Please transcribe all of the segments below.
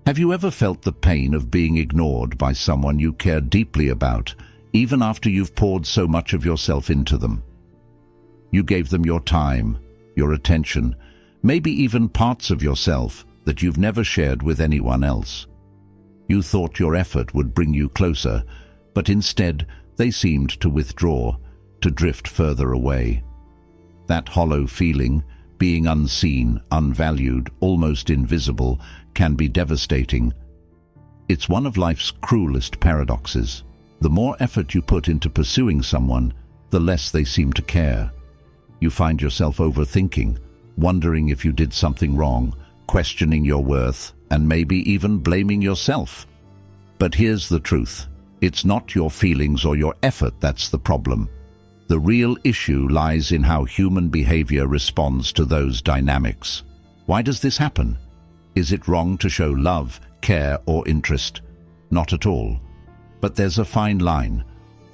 Have you ever felt the pain of being ignored by someone you care deeply about, even after you've poured so much of yourself into them? You gave them your time, your attention, maybe even parts of yourself that you've never shared with anyone else. You thought your effort would bring you closer, but instead they seemed to withdraw, to drift further away. That hollow feeling, being unseen, unvalued, almost invisible, can be devastating. It's one of life's cruelest paradoxes. The more effort you put into pursuing someone, the less they seem to care. You find yourself overthinking, wondering if you did something wrong, questioning your worth, and maybe even blaming yourself. But here's the truth. It's not your feelings or your effort that's the problem. The real issue lies in how human behavior responds to those dynamics. Why does this happen? Is it wrong to show love, care, or interest? Not at all. But there's a fine line,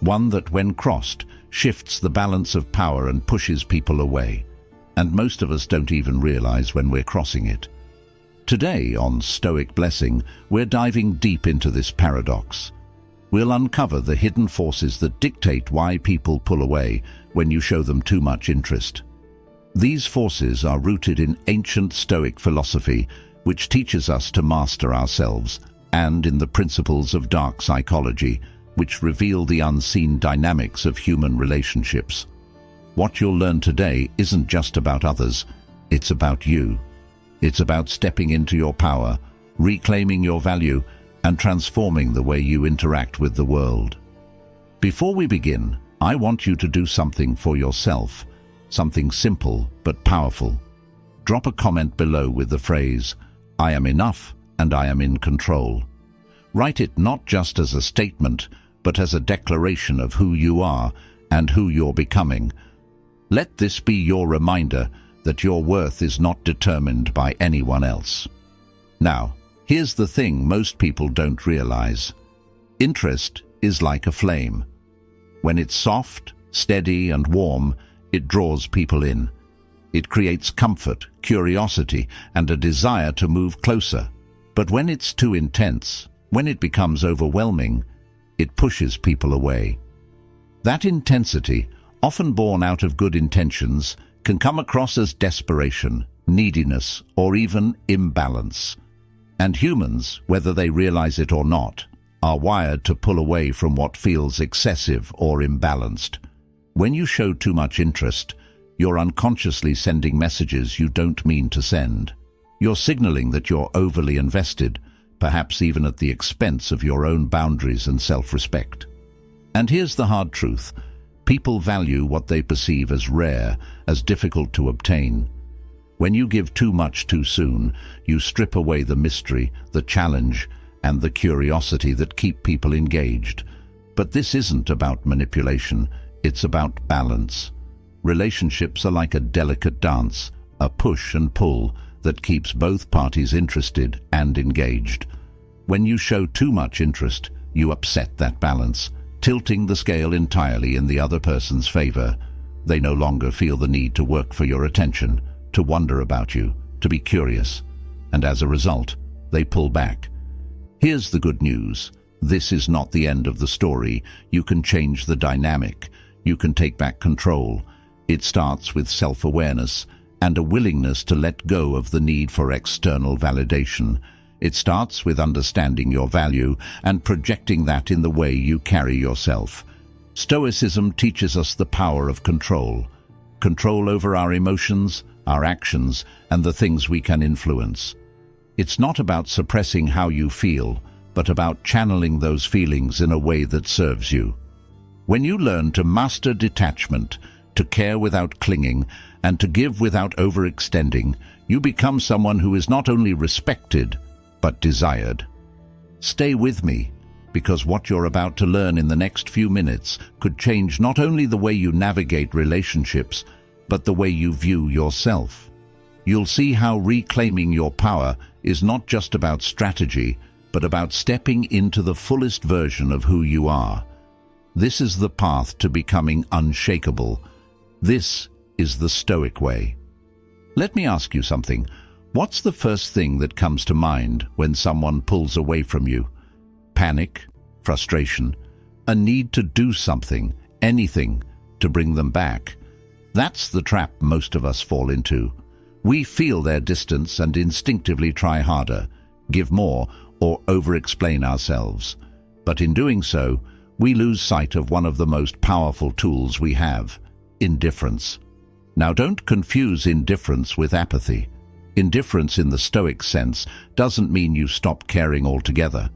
one that, when crossed, shifts the balance of power and pushes people away. And most of us don't even realize when we're crossing it. Today, on Stoic Blessing, we're diving deep into this paradox. We'll uncover the hidden forces that dictate why people pull away when you show them too much interest. These forces are rooted in ancient Stoic philosophy, which teaches us to master ourselves, and in the principles of dark psychology, which reveal the unseen dynamics of human relationships. What you'll learn today isn't just about others, it's about you. It's about stepping into your power, reclaiming your value, and transforming the way you interact with the world. Before we begin, I want you to do something for yourself, something simple but powerful. Drop a comment below with the phrase, "I am enough and I am in control." Write it not just as a statement, but as a declaration of who you are and who you're becoming. Let this be your reminder that your worth is not determined by anyone else. Now, here's the thing most people don't realize. Interest is like a flame. When it's soft, steady, and warm, it draws people in. It creates comfort, curiosity, and a desire to move closer. But when it's too intense, when it becomes overwhelming, it pushes people away. That intensity, often born out of good intentions, can come across as desperation, neediness, or even imbalance. And humans, whether they realize it or not, are wired to pull away from what feels excessive or imbalanced. When you show too much interest, you're unconsciously sending messages you don't mean to send. You're signaling that you're overly invested, perhaps even at the expense of your own boundaries and self-respect. And here's the hard truth. People value what they perceive as rare, as difficult to obtain. When you give too much too soon, you strip away the mystery, the challenge, and the curiosity that keep people engaged. But this isn't about manipulation, it's about balance. Relationships are like a delicate dance, a push and pull that keeps both parties interested and engaged. When you show too much interest, you upset that balance, tilting the scale entirely in the other person's favor. They no longer feel the need to work for your attention, to wonder about you, to be curious, and as a result, they pull back. Here's the good news. This is not the end of the story. You can change the dynamic. You can take back control. It starts with self-awareness and a willingness to let go of the need for external validation. It starts with understanding your value and projecting that in the way you carry yourself. Stoicism teaches us the power of control. Control over our emotions, our actions, and the things we can influence. It's not about suppressing how you feel, but about channeling those feelings in a way that serves you. When you learn to master detachment, to care without clinging, and to give without overextending, you become someone who is not only respected, but desired. Stay with me, because what you're about to learn in the next few minutes could change not only the way you navigate relationships, but the way you view yourself. You'll see how reclaiming your power is not just about strategy, but about stepping into the fullest version of who you are. This is the path to becoming unshakable. This is the Stoic way. Let me ask you something. What's the first thing that comes to mind when someone pulls away from you? Panic, frustration, a need to do something, anything, to bring them back. That's the trap most of us fall into. We feel their distance and instinctively try harder, give more, or over-explain ourselves. But in doing so, we lose sight of one of the most powerful tools we have: indifference. Now, don't confuse indifference with apathy. Indifference in the Stoic sense doesn't mean you stop caring altogether.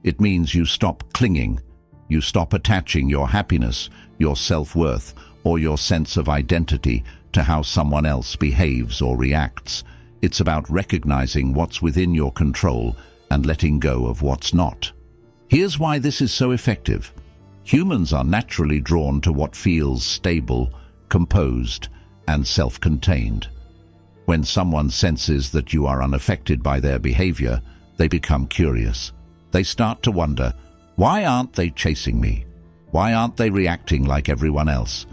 It means you stop clinging. You stop attaching your happiness, your self-worth, or your sense of identity to how someone else behaves or reacts. It's about recognizing what's within your control and letting go of what's not. Here's why this is so effective. Humans are naturally drawn to what feels stable, composed, and self-contained. When someone senses that you are unaffected by their behavior, they become curious. They start to wonder, why aren't they chasing me? Why aren't they reacting like everyone else?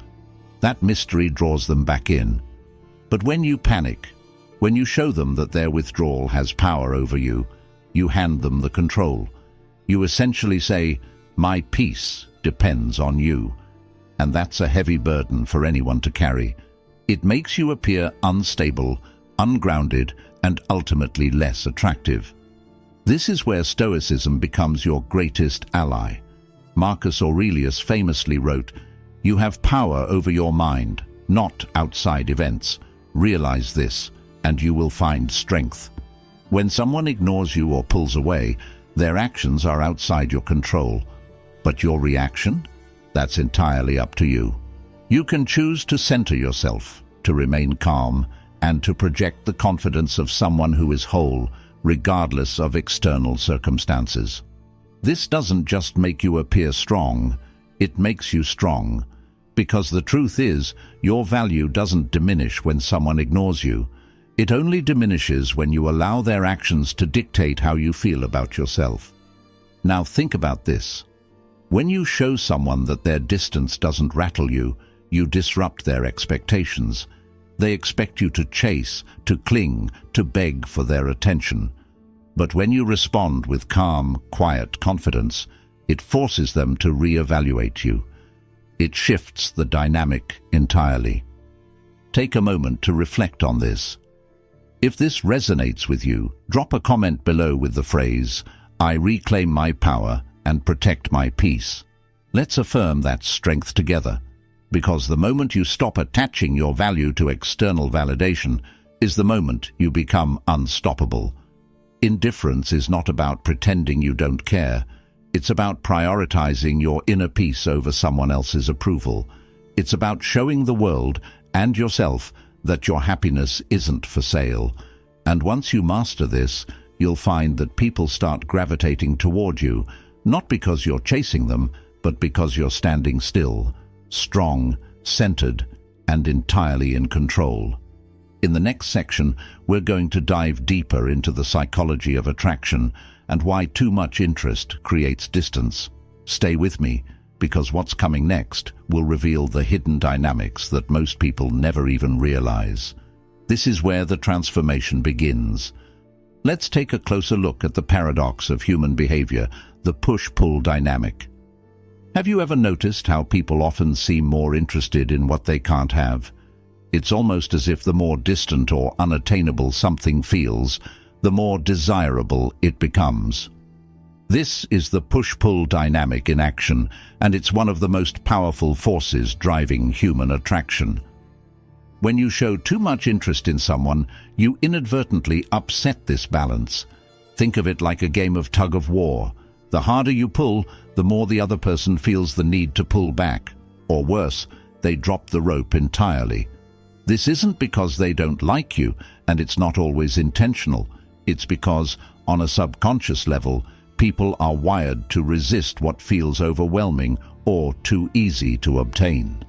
That mystery draws them back in. But when you panic, when you show them that their withdrawal has power over you, you hand them the control. You essentially say, my peace depends on you. And that's a heavy burden for anyone to carry. It makes you appear unstable, ungrounded, and ultimately less attractive. This is where Stoicism becomes your greatest ally. Marcus Aurelius famously wrote, "You have power over your mind, not outside events. Realize this, and you will find strength." When someone ignores you or pulls away, their actions are outside your control. But your reaction? That's entirely up to you. You can choose to center yourself, to remain calm, and to project the confidence of someone who is whole, regardless of external circumstances. This doesn't just make you appear strong, it makes you strong. Because the truth is, your value doesn't diminish when someone ignores you. It only diminishes when you allow their actions to dictate how you feel about yourself. Now think about this. When you show someone that their distance doesn't rattle you, you disrupt their expectations. They expect you to chase, to cling, to beg for their attention. But when you respond with calm, quiet confidence, it forces them to reevaluate you. It shifts the dynamic entirely. Take a moment to reflect on this. If this resonates with you, drop a comment below with the phrase, "I reclaim my power and protect my peace." Let's affirm that strength together, because the moment you stop attaching your value to external validation is the moment you become unstoppable. Indifference is not about pretending you don't care. It's about prioritizing your inner peace over someone else's approval. It's about showing the world and yourself that your happiness isn't for sale. And once you master this, you'll find that people start gravitating toward you, not because you're chasing them, but because you're standing still, strong, centered, and entirely in control. In the next section, we're going to dive deeper into the psychology of attraction and why too much interest creates distance. Stay with me, because what's coming next will reveal the hidden dynamics that most people never even realize. This is where the transformation begins. Let's take a closer look at the paradox of human behavior, the push-pull dynamic. Have you ever noticed how people often seem more interested in what they can't have? It's almost as if the more distant or unattainable something feels, the more desirable it becomes. This is the push-pull dynamic in action, and it's one of the most powerful forces driving human attraction. When you show too much interest in someone, you inadvertently upset this balance. Think of it like a game of tug-of-war. The harder you pull, the more the other person feels the need to pull back. Or worse, they drop the rope entirely. This isn't because they don't like you, and it's not always intentional. It's because, on a subconscious level, people are wired to resist what feels overwhelming or too easy to obtain.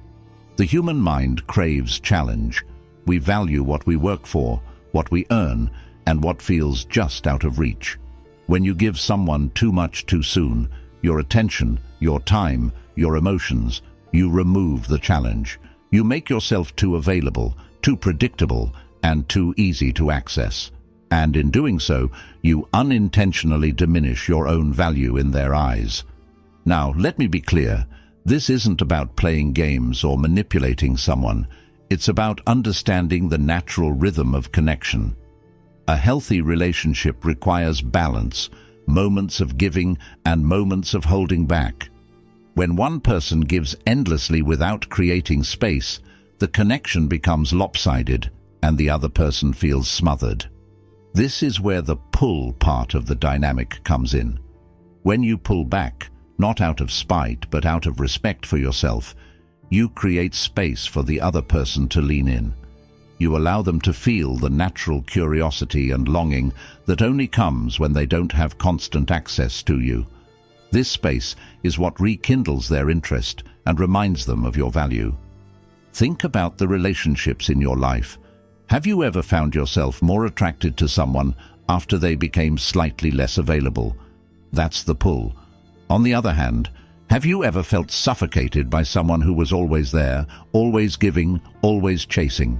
The human mind craves challenge. We value what we work for, what we earn, and what feels just out of reach. When you give someone too much too soon, your attention, your time, your emotions, you remove the challenge. You make yourself too available, too predictable, and too easy to access. And in doing so, you unintentionally diminish your own value in their eyes. Now, let me be clear. This isn't about playing games or manipulating someone. It's about understanding the natural rhythm of connection. A healthy relationship requires balance, moments of giving and moments of holding back. When one person gives endlessly without creating space, the connection becomes lopsided and the other person feels smothered. This is where the pull part of the dynamic comes in. When you pull back, not out of spite but out of respect for yourself, you create space for the other person to lean in. You allow them to feel the natural curiosity and longing that only comes when they don't have constant access to you. This space is what rekindles their interest and reminds them of your value. Think about the relationships in your life. Have you ever found yourself more attracted to someone after they became slightly less available? That's the pull. On the other hand, have you ever felt suffocated by someone who was always there, always giving, always chasing?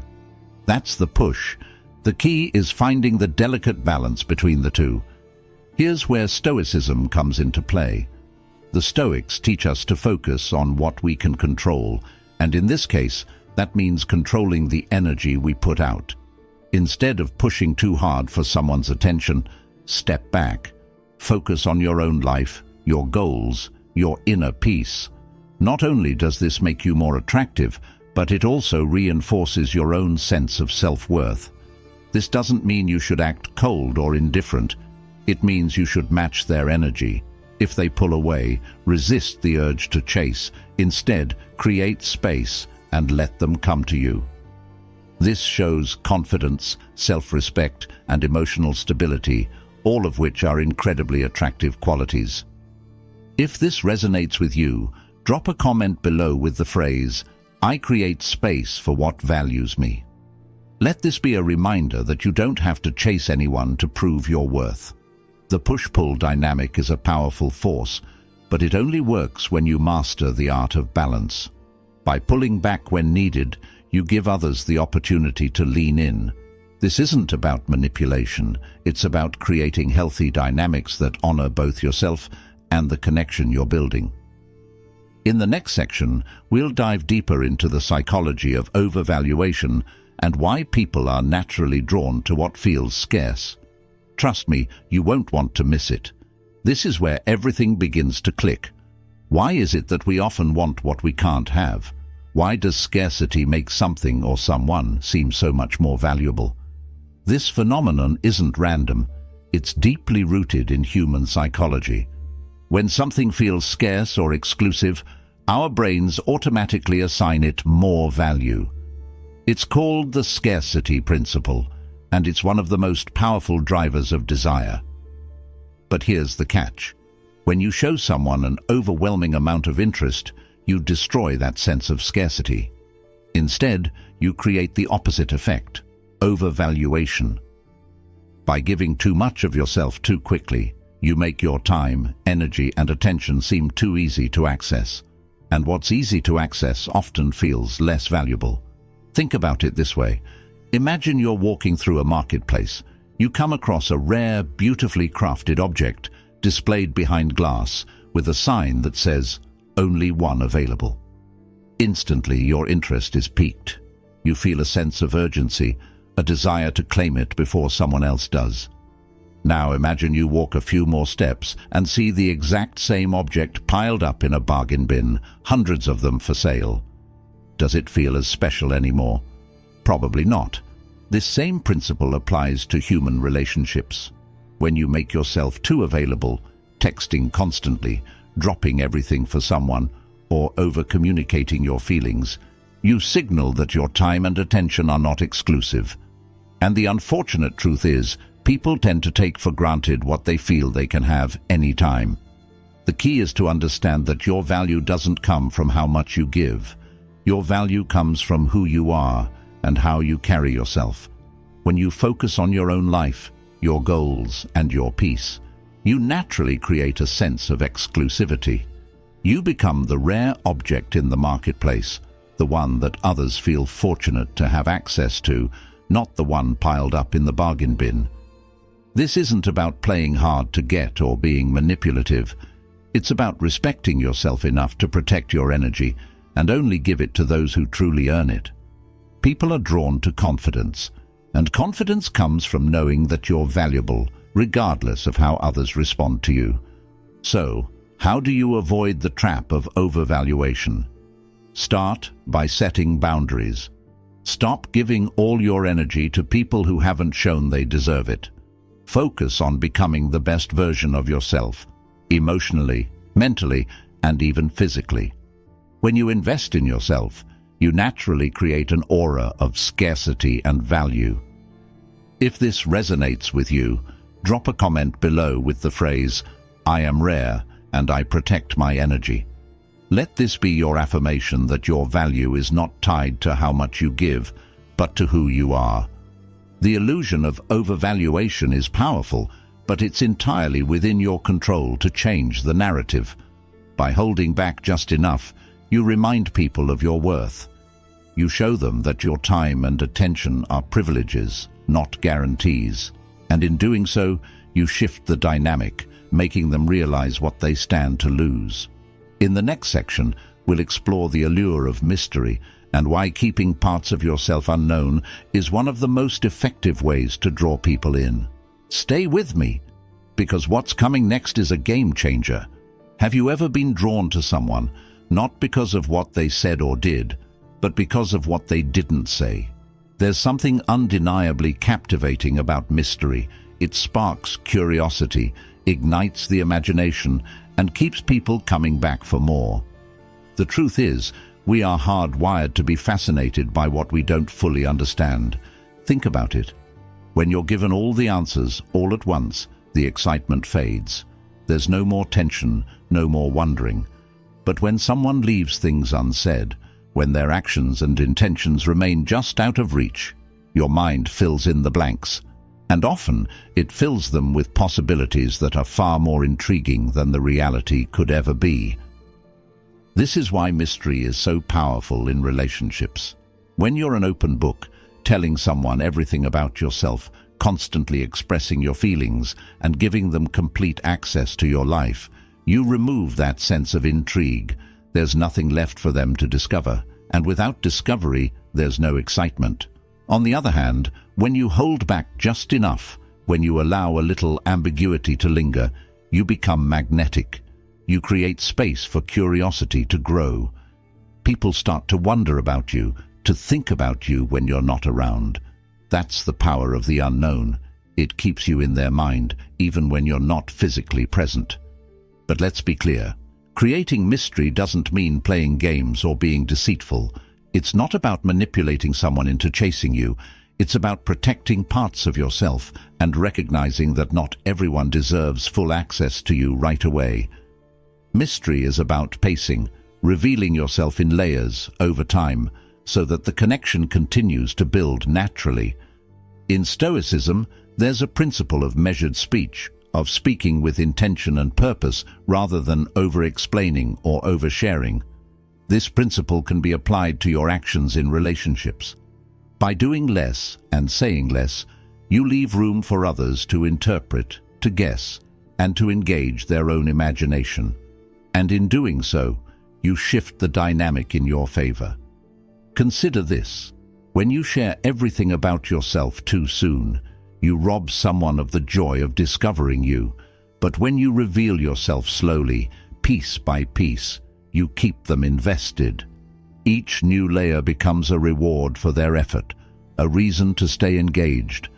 That's the push. The key is finding the delicate balance between the two. Here's where Stoicism comes into play. The Stoics teach us to focus on what we can control, and in this case, that means controlling the energy we put out. Instead of pushing too hard for someone's attention, step back. Focus on your own life, your goals, your inner peace. Not only does this make you more attractive, but it also reinforces your own sense of self-worth. This doesn't mean you should act cold or indifferent. It means you should match their energy. If they pull away, resist the urge to chase. Instead, create space and let them come to you. This shows confidence, self-respect, and emotional stability, all of which are incredibly attractive qualities. If this resonates with you, drop a comment below with the phrase, "I create space for what values me." Let this be a reminder that you don't have to chase anyone to prove your worth. The push-pull dynamic is a powerful force, but it only works when you master the art of balance. By pulling back when needed, you give others the opportunity to lean in. This isn't about manipulation, it's about creating healthy dynamics that honor both yourself and the connection you're building. In the next section, we'll dive deeper into the psychology of overvaluation and why people are naturally drawn to what feels scarce. Trust me, you won't want to miss it. This is where everything begins to click. Why is it that we often want what we can't have? Why does scarcity make something or someone seem so much more valuable? This phenomenon isn't random. It's deeply rooted in human psychology. When something feels scarce or exclusive, our brains automatically assign it more value. It's called the scarcity principle, and it's one of the most powerful drivers of desire. But here's the catch. When you show someone an overwhelming amount of interest, you destroy that sense of scarcity. Instead, you create the opposite effect, overvaluation. By giving too much of yourself too quickly, you make your time, energy, and attention seem too easy to access. And what's easy to access often feels less valuable. Think about it this way. Imagine you're walking through a marketplace. You come across a rare, beautifully crafted object displayed behind glass with a sign that says, "Only one available." Instantly, your interest is piqued. You feel a sense of urgency, a desire to claim it before someone else does. Now imagine you walk a few more steps and see the exact same object piled up in a bargain bin, hundreds of them for sale. Does it feel as special anymore? Probably not. This same principle applies to human relationships. When you make yourself too available, texting constantly, dropping everything for someone, or over-communicating your feelings, you signal that your time and attention are not exclusive. And the unfortunate truth is, people tend to take for granted what they feel they can have any time. The key is to understand that your value doesn't come from how much you give. Your value comes from who you are and how you carry yourself. When you focus on your own life, your goals, and your peace, you naturally create a sense of exclusivity. You become the rare object in the marketplace, the one that others feel fortunate to have access to, not the one piled up in the bargain bin. This isn't about playing hard to get or being manipulative. It's about respecting yourself enough to protect your energy and only give it to those who truly earn it. People are drawn to confidence, and confidence comes from knowing that you're valuable, regardless of how others respond to you. So, how do you avoid the trap of overvaluation? Start by setting boundaries. Stop giving all your energy to people who haven't shown they deserve it. Focus on becoming the best version of yourself, emotionally, mentally, and even physically. When you invest in yourself, you naturally create an aura of scarcity and value. If this resonates with you, drop a comment below with the phrase, "I am rare and I protect my energy." Let this be your affirmation that your value is not tied to how much you give, but to who you are. The illusion of overvaluation is powerful, but it's entirely within your control to change the narrative. By holding back just enough, you remind people of your worth. You show them that your time and attention are privileges, not guarantees. And in doing so, you shift the dynamic, making them realize what they stand to lose. In the next section, we'll explore the allure of mystery and why keeping parts of yourself unknown is one of the most effective ways to draw people in. Stay with me, because what's coming next is a game changer. Have you ever been drawn to someone, not because of what they said or did, but because of what they didn't say? There's something undeniably captivating about mystery. It sparks curiosity, ignites the imagination, and keeps people coming back for more. The truth is, we are hardwired to be fascinated by what we don't fully understand. Think about it. When you're given all the answers all at once, the excitement fades. There's no more tension, no more wondering. But when someone leaves things unsaid, when their actions and intentions remain just out of reach, your mind fills in the blanks. And often, it fills them with possibilities that are far more intriguing than the reality could ever be. This is why mystery is so powerful in relationships. When you're an open book, telling someone everything about yourself, constantly expressing your feelings, and giving them complete access to your life, you remove that sense of intrigue. There's nothing left for them to discover, and without discovery, there's no excitement. On the other hand, when you hold back just enough, when you allow a little ambiguity to linger, you become magnetic. You create space for curiosity to grow. People start to wonder about you, to think about you when you're not around. That's the power of the unknown. It keeps you in their mind, even when you're not physically present. But let's be clear. Creating mystery doesn't mean playing games or being deceitful. It's not about manipulating someone into chasing you. It's about protecting parts of yourself and recognizing that not everyone deserves full access to you right away. Mystery is about pacing, revealing yourself in layers over time, so that the connection continues to build naturally. In Stoicism, there's a principle of measured speech, of speaking with intention and purpose rather than over-explaining or oversharing. This principle can be applied to your actions in relationships. By doing less and saying less, you leave room for others to interpret, to guess, and to engage their own imagination. And in doing so, you shift the dynamic in your favor. Consider this. When you share everything about yourself too soon, you rob someone of the joy of discovering you. But when you reveal yourself slowly, piece by piece, you keep them invested. Each new layer becomes a reward for their effort, a reason to stay engaged.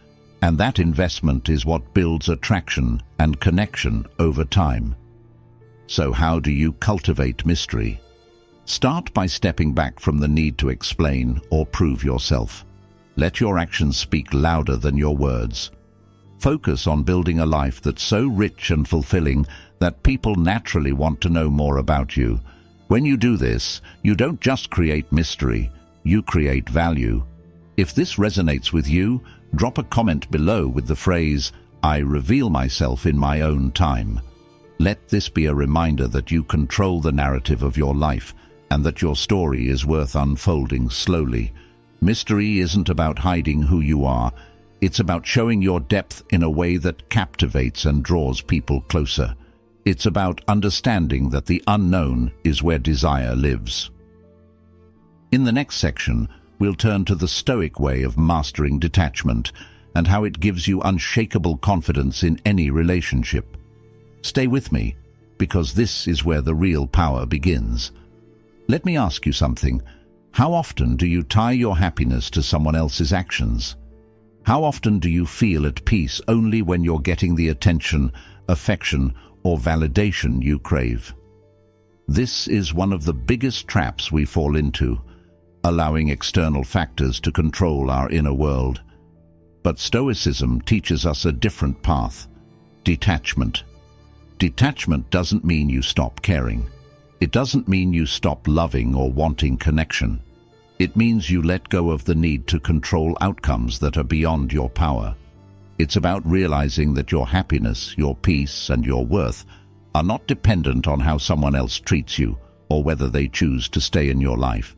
And that investment is what builds attraction and connection over time. So how do you cultivate mystery? Start by stepping back from the need to explain or prove yourself. Let your actions speak louder than your words. Focus on building a life that's so rich and fulfilling that people naturally want to know more about you. When you do this, you don't just create mystery, you create value. If this resonates with you, drop a comment below with the phrase, "I reveal myself in my own time." Let this be a reminder that you control the narrative of your life and that your story is worth unfolding slowly. Mystery isn't about hiding who you are. It's about showing your depth in a way that captivates and draws people closer. It's about understanding that the unknown is where desire lives. In the next section, we'll turn to the Stoic way of mastering detachment and how it gives you unshakable confidence in any relationship. Stay with me, because this is where the real power begins. Let me ask you something. How often do you tie your happiness to someone else's actions? How often do you feel at peace only when you're getting the attention, affection, or validation you crave? This is one of the biggest traps we fall into, allowing external factors to control our inner world. But Stoicism teaches us a different path: detachment. Detachment doesn't mean you stop caring. It doesn't mean you stop loving or wanting connection. It means you let go of the need to control outcomes that are beyond your power. It's about realizing that your happiness, your peace, and your worth are not dependent on how someone else treats you or whether they choose to stay in your life.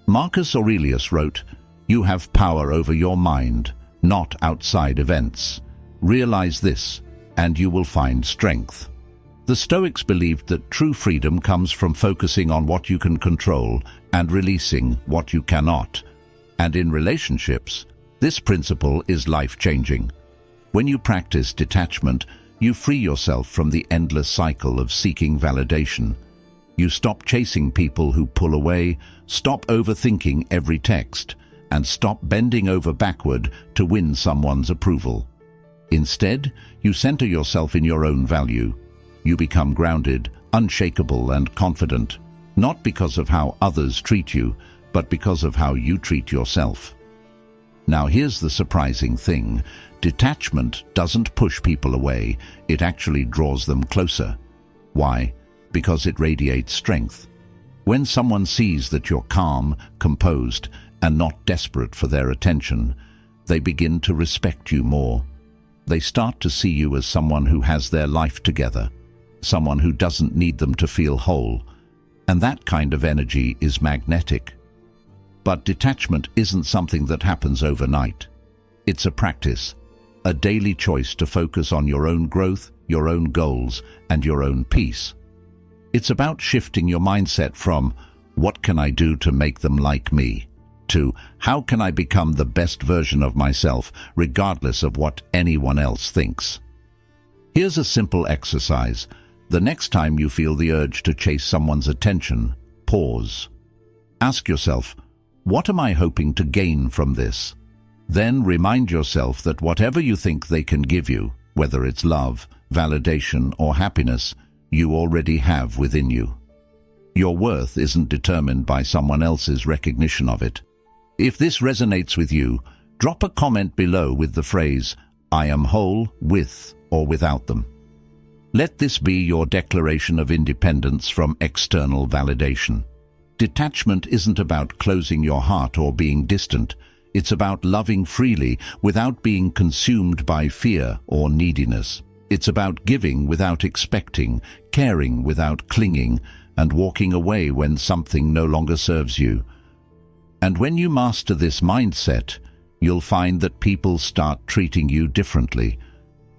Marcus Aurelius wrote, "You have power over your mind, not outside events. Realize this, and you will find strength." The Stoics believed that true freedom comes from focusing on what you can control and releasing what you cannot. And in relationships, this principle is life-changing. When you practice detachment, you free yourself from the endless cycle of seeking validation. You stop chasing people who pull away, stop overthinking every text, and stop bending over backward to win someone's approval. Instead, you center yourself in your own value. You become grounded, unshakable, and confident, not because of how others treat you, but because of how you treat yourself. Now here's the surprising thing. Detachment doesn't push people away, it actually draws them closer. Why? Because it radiates strength. When someone sees that you're calm, composed, and not desperate for their attention, they begin to respect you more. They start to see you as someone who has their life together, someone who doesn't need them to feel whole, and that kind of energy is magnetic. But detachment isn't something that happens overnight. It's a practice, a daily choice to focus on your own growth, your own goals, and your own peace. It's about shifting your mindset from, "What can I do to make them like me?" to, "How can I become the best version of myself, regardless of what anyone else thinks?" Here's a simple exercise. The next time you feel the urge to chase someone's attention, pause. Ask yourself, what am I hoping to gain from this? Then remind yourself that whatever you think they can give you, whether it's love, validation, or happiness, you already have within you. Your worth isn't determined by someone else's recognition of it. If this resonates with you, drop a comment below with the phrase, "I am whole with or without them." Let this be your declaration of independence from external validation. Detachment isn't about closing your heart or being distant. It's about loving freely without being consumed by fear or neediness. It's about giving without expecting, caring without clinging, and walking away when something no longer serves you. And when you master this mindset, you'll find that people start treating you differently.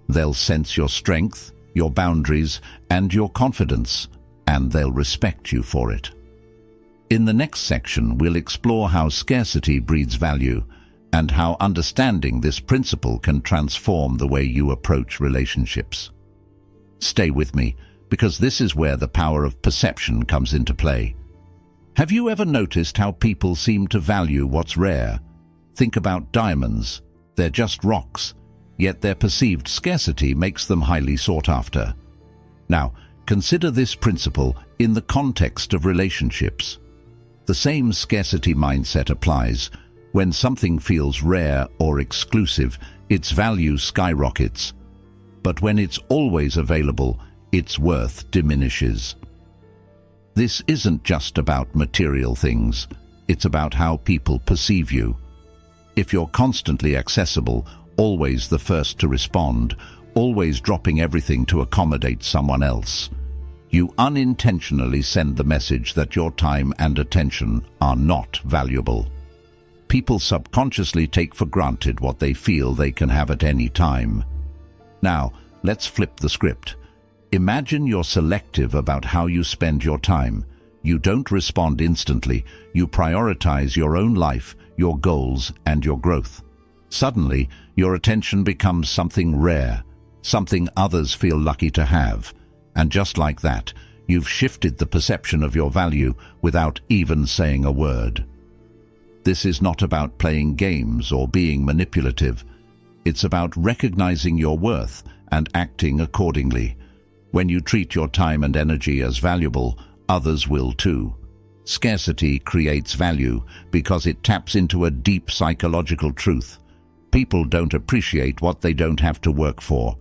They'll sense your strength, your boundaries, and your confidence, and they'll respect you for it. In the next section, we'll explore how scarcity breeds value and how understanding this principle can transform the way you approach relationships. Stay with me, because this is where the power of perception comes into play. Have you ever noticed how people seem to value what's rare? Think about diamonds. They're just rocks, yet their perceived scarcity makes them highly sought after. Now, consider this principle in the context of relationships. The same scarcity mindset applies. When something feels rare or exclusive, its value skyrockets. But when it's always available, its worth diminishes. This isn't just about material things, it's about how people perceive you. If you're constantly accessible, always the first to respond, always dropping everything to accommodate someone else, you unintentionally send the message that your time and attention are not valuable. people subconsciously take for granted what they feel they can have at any time. Now, let's flip the script. Imagine you're selective about how you spend your time. You don't respond instantly. You prioritize your own life, your goals, and your growth. Suddenly, your attention becomes something rare, something others feel lucky to have. And just like that, you've shifted the perception of your value without even saying a word. This is not about playing games or being manipulative. It's about recognizing your worth and acting accordingly. When you treat your time and energy as valuable, others will too. Scarcity creates value because it taps into a deep psychological truth. People don't appreciate what they don't have to work for.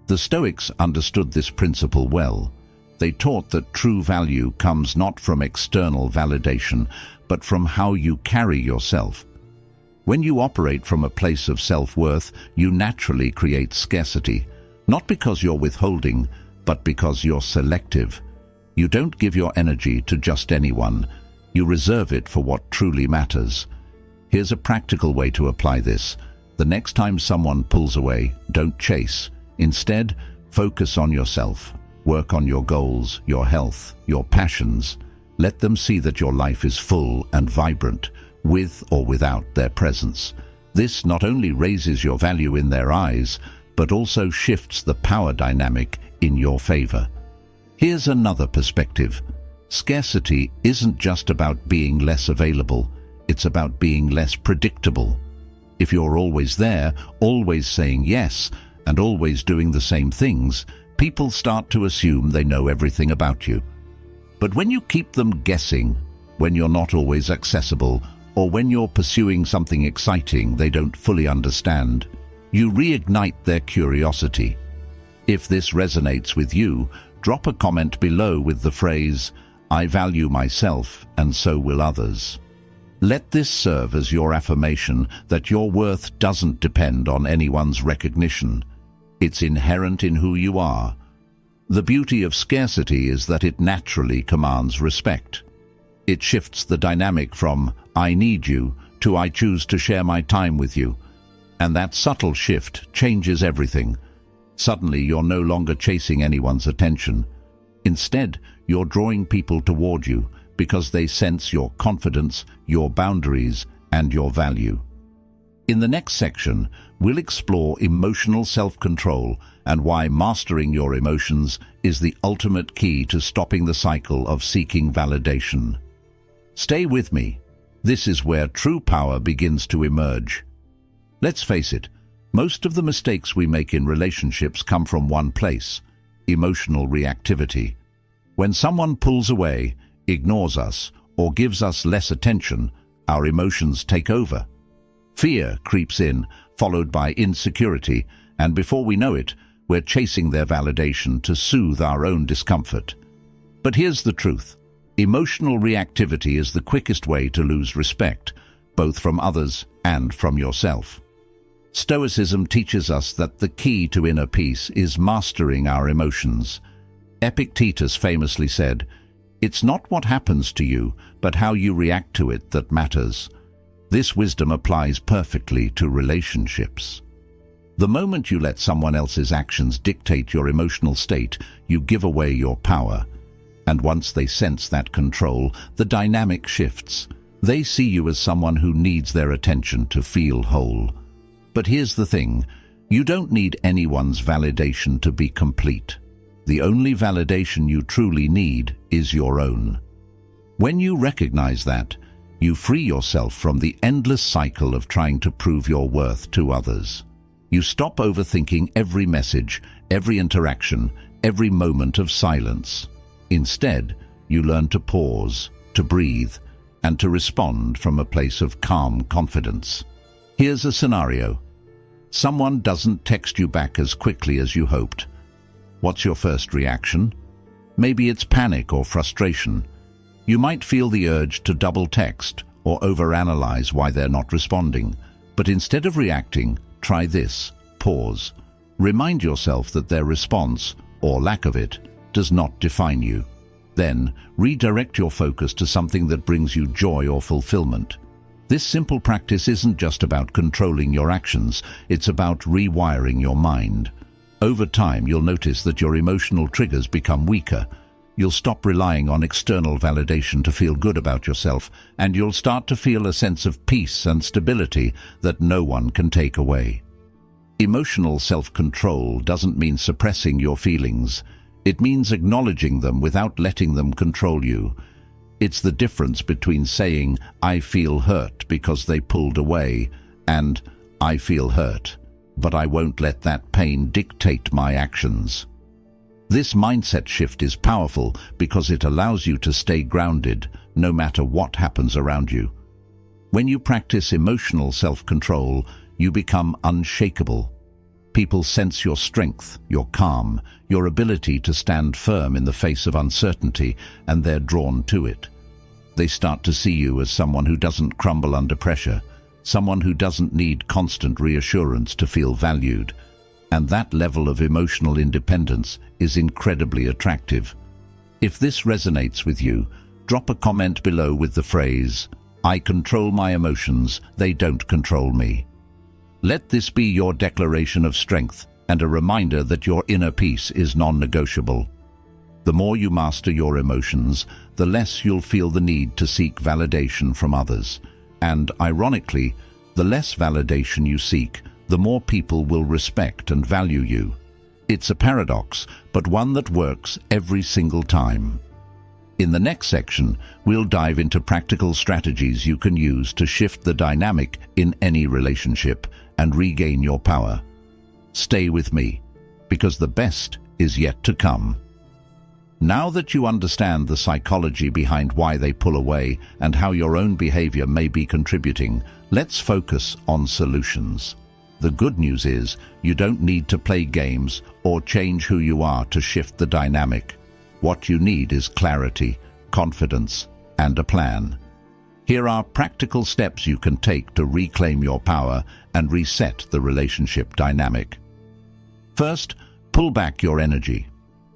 The Stoics understood this principle well. They taught that true value comes not from external validation, but from how you carry yourself. When you operate from a place of self-worth, you naturally create scarcity, not because you're withholding, but because you're selective. You don't give your energy to just anyone. You reserve it for what truly matters. Here's a practical way to apply this. The next time someone pulls away, don't chase. Instead, focus on yourself. Work on your goals, your health, your passions. Let them see that your life is full and vibrant, with or without their presence. This not only raises your value in their eyes, but also shifts the power dynamic in your favor. Here's another perspective. Scarcity isn't just about being less available, it's about being less predictable. If you're always there, always saying yes, and always doing the same things, people start to assume they know everything about you. But when you keep them guessing, when you're not always accessible, or when you're pursuing something exciting they don't fully understand, you reignite their curiosity. If this resonates with you, drop a comment below with the phrase, "I value myself, and so will others." Let this serve as your affirmation that your worth doesn't depend on anyone's recognition. It's inherent in who you are. The beauty of scarcity is that it naturally commands respect. It shifts the dynamic from "I need you" to "I choose to share my time with you." And that subtle shift changes everything. Suddenly, you're no longer chasing anyone's attention. Instead, you're drawing people toward you because they sense your confidence, your boundaries, and your value. In the next section, we'll explore emotional self-control and why mastering your emotions is the ultimate key to stopping the cycle of seeking validation. Stay with me. This is where true power begins to emerge. Let's face it, most of the mistakes we make in relationships come from one place: emotional reactivity. When someone pulls away, ignores us, or gives us less attention, our emotions take over. Fear creeps in, followed by insecurity, and before we know it, we're chasing their validation to soothe our own discomfort. But here's the truth. Emotional reactivity is the quickest way to lose respect, both from others and from yourself. Stoicism teaches us that the key to inner peace is mastering our emotions. Epictetus famously said, "It's not what happens to you, but how you react to it that matters." This wisdom applies perfectly to relationships. The moment you let someone else's actions dictate your emotional state, you give away your power. And once they sense that control, the dynamic shifts. They see you as someone who needs their attention to feel whole. But here's the thing, you don't need anyone's validation to be complete. The only validation you truly need is your own. When you recognize that, you free yourself from the endless cycle of trying to prove your worth to others. You stop overthinking every message, every interaction, every moment of silence. Instead, you learn to pause, to breathe, and to respond from a place of calm confidence. Here's a scenario. Someone doesn't text you back as quickly as you hoped. What's your first reaction? Maybe it's panic or frustration. You might feel the urge to double text or overanalyze why they're not responding. But instead of reacting, try this. Pause. Remind yourself that their response, or lack of it, does not define you. Then, redirect your focus to something that brings you joy or fulfillment. This simple practice isn't just about controlling your actions, it's about rewiring your mind. Over time, you'll notice that your emotional triggers become weaker. You'll stop relying on external validation to feel good about yourself, and you'll start to feel a sense of peace and stability that no one can take away. Emotional self-control doesn't mean suppressing your feelings. It means acknowledging them without letting them control you. It's the difference between saying, "I feel hurt because they pulled away," and "I feel hurt, but I won't let that pain dictate my actions." This mindset shift is powerful because it allows you to stay grounded no matter what happens around you. When you practice emotional self-control, you become unshakable. People sense your strength, your calm, your ability to stand firm in the face of uncertainty, and they're drawn to it. They start to see you as someone who doesn't crumble under pressure, someone who doesn't need constant reassurance to feel valued. And that level of emotional independence is incredibly attractive. If this resonates with you, drop a comment below with the phrase, "I control my emotions, they don't control me." Let this be your declaration of strength and a reminder that your inner peace is non-negotiable. The more you master your emotions, the less you'll feel the need to seek validation from others. And, ironically, the less validation you seek, the more people will respect and value you. It's a paradox, but one that works every single time. In the next section, we'll dive into practical strategies you can use to shift the dynamic in any relationship and regain your power. Stay with me, because the best is yet to come. Now that you understand the psychology behind why they pull away and how your own behavior may be contributing, let's focus on solutions. The good news is you don't need to play games or change who you are to shift the dynamic. What you need is clarity, confidence, and a plan. Here are practical steps you can take to reclaim your power and reset the relationship dynamic. First, pull back your energy.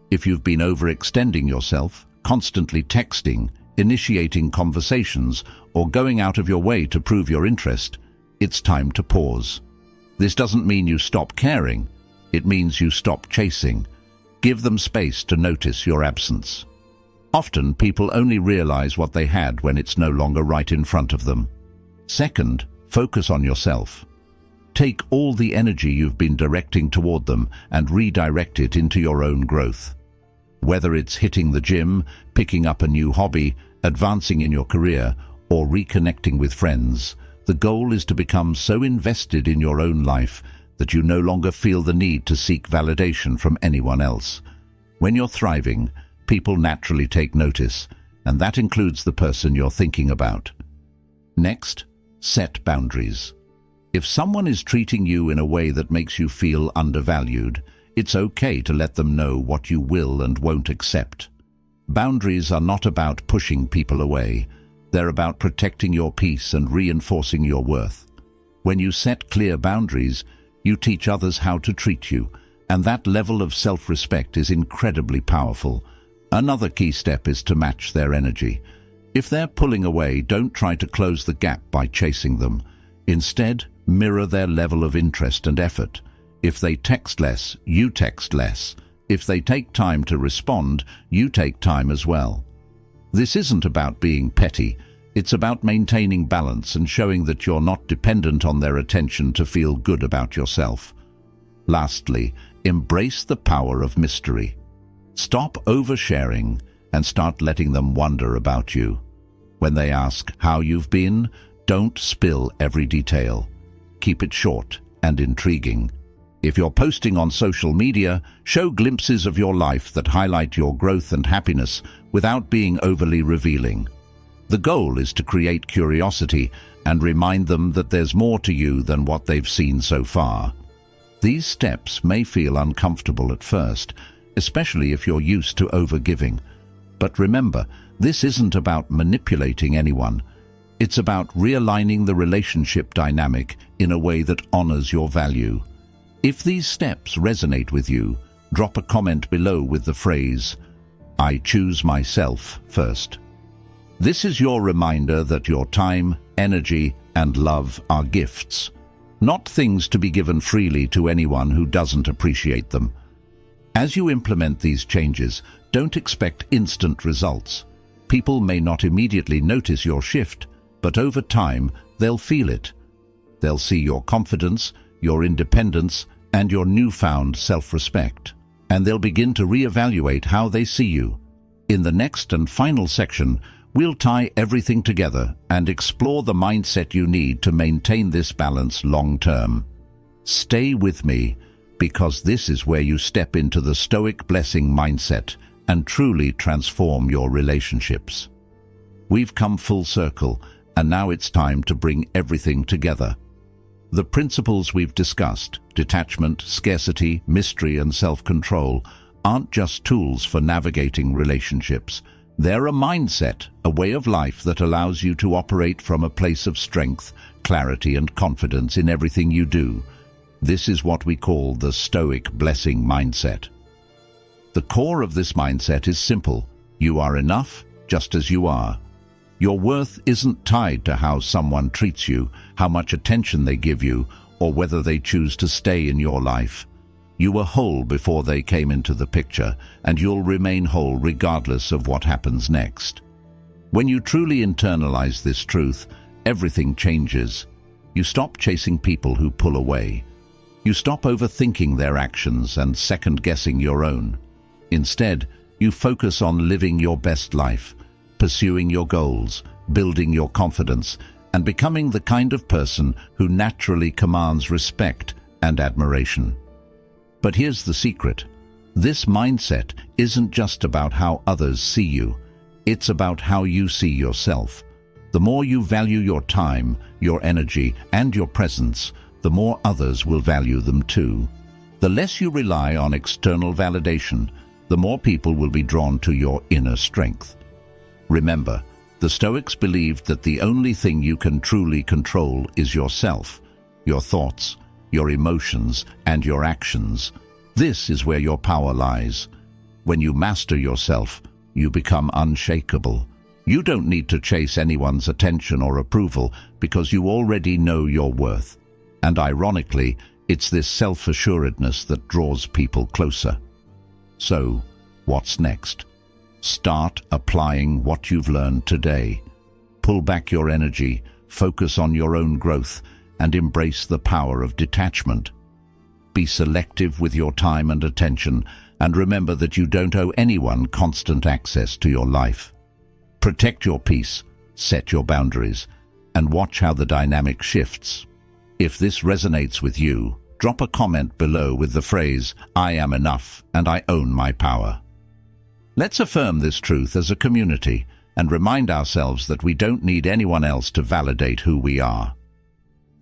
If you've been overextending yourself, constantly texting, initiating conversations, or going out of your way to prove your interest, it's time to pause. This doesn't mean you stop caring. It means you stop chasing. Give them space to notice your absence. Often, people only realize what they had when it's no longer right in front of them. Second, focus on yourself. Take all the energy you've been directing toward them and redirect it into your own growth. Whether it's hitting the gym, picking up a new hobby, advancing in your career, or reconnecting with friends, the goal is to become so invested in your own life that you no longer feel the need to seek validation from anyone else. When you're thriving, people naturally take notice, and that includes the person you're thinking about. Next, set boundaries. If someone is treating you in a way that makes you feel undervalued, it's okay to let them know what you will and won't accept. Boundaries are not about pushing people away. They're about protecting your peace and reinforcing your worth. When you set clear boundaries, you teach others how to treat you, and that level of self-respect is incredibly powerful. Another key step is to match their energy. If they're pulling away, don't try to close the gap by chasing them. Instead, mirror their level of interest and effort. If they text less, you text less. If they take time to respond, you take time as well. This isn't about being petty. It's about maintaining balance and showing that you're not dependent on their attention to feel good about yourself. Lastly, embrace the power of mystery. Stop oversharing and start letting them wonder about you. When they ask how you've been, don't spill every detail. Keep it short and intriguing. If you're posting on social media, show glimpses of your life that highlight your growth and happiness without being overly revealing. The goal is to create curiosity and remind them that there's more to you than what they've seen so far. These steps may feel uncomfortable at first, especially if you're used to overgiving. But remember, this isn't about manipulating anyone. It's about realigning the relationship dynamic in a way that honors your value. If these steps resonate with you, drop a comment below with the phrase, "I choose myself first." This is your reminder that your time, energy, and love are gifts, not things to be given freely to anyone who doesn't appreciate them. As you implement these changes, don't expect instant results. People may not immediately notice your shift, but over time, they'll feel it. They'll see your confidence, your independence, and your newfound self-respect, and they'll begin to reevaluate how they see you. In the next and final section, we'll tie everything together and explore the mindset you need to maintain this balance long-term. Stay with me, because this is where you step into the Stoic blessing mindset and truly transform your relationships. We've come full circle, and now it's time to bring everything together. The principles we've discussed, detachment, scarcity, mystery, and self-control, aren't just tools for navigating relationships. They're a mindset, a way of life that allows you to operate from a place of strength, clarity, and confidence in everything you do. This is what we call the Stoic blessing mindset. The core of this mindset is simple. You are enough just as you are. Your worth isn't tied to how someone treats you, how much attention they give you, or whether they choose to stay in your life. You were whole before they came into the picture, and you'll remain whole regardless of what happens next. When you truly internalize this truth, everything changes. You stop chasing people who pull away. You stop overthinking their actions and second-guessing your own. Instead, you focus on living your best life, pursuing your goals, building your confidence, and becoming the kind of person who naturally commands respect and admiration. But here's the secret. This mindset isn't just about how others see you. It's about how you see yourself. The more you value your time, your energy, and your presence, the more others will value them too. The less you rely on external validation, the more people will be drawn to your inner strength. Remember, the Stoics believed that the only thing you can truly control is yourself, your thoughts, your emotions, and your actions. This is where your power lies. When you master yourself, you become unshakable. You don't need to chase anyone's attention or approval because you already know your worth. And ironically, it's this self-assuredness that draws people closer. So, what's next? Start applying what you've learned today. Pull back your energy, focus on your own growth, and embrace the power of detachment. Be selective with your time and attention, and remember that you don't owe anyone constant access to your life. Protect your peace, set your boundaries, and watch how the dynamic shifts. If this resonates with you, drop a comment below with the phrase, "I am enough and I own my power." Let's affirm this truth as a community and remind ourselves that we don't need anyone else to validate who we are.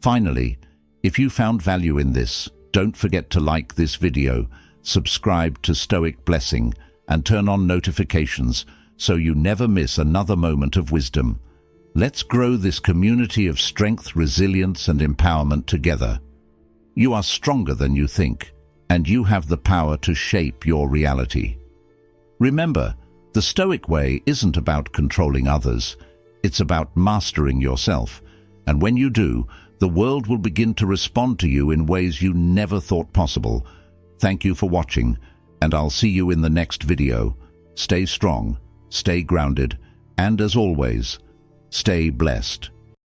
Finally, if you found value in this, don't forget to like this video, subscribe to Stoic Blessing, and turn on notifications so you never miss another moment of wisdom. Let's grow this community of strength, resilience, and empowerment together. You are stronger than you think, and you have the power to shape your reality. Remember, the Stoic way isn't about controlling others. It's about mastering yourself. And when you do, the world will begin to respond to you in ways you never thought possible. Thank you for watching, and I'll see you in the next video. Stay strong, stay grounded, and as always, stay blessed.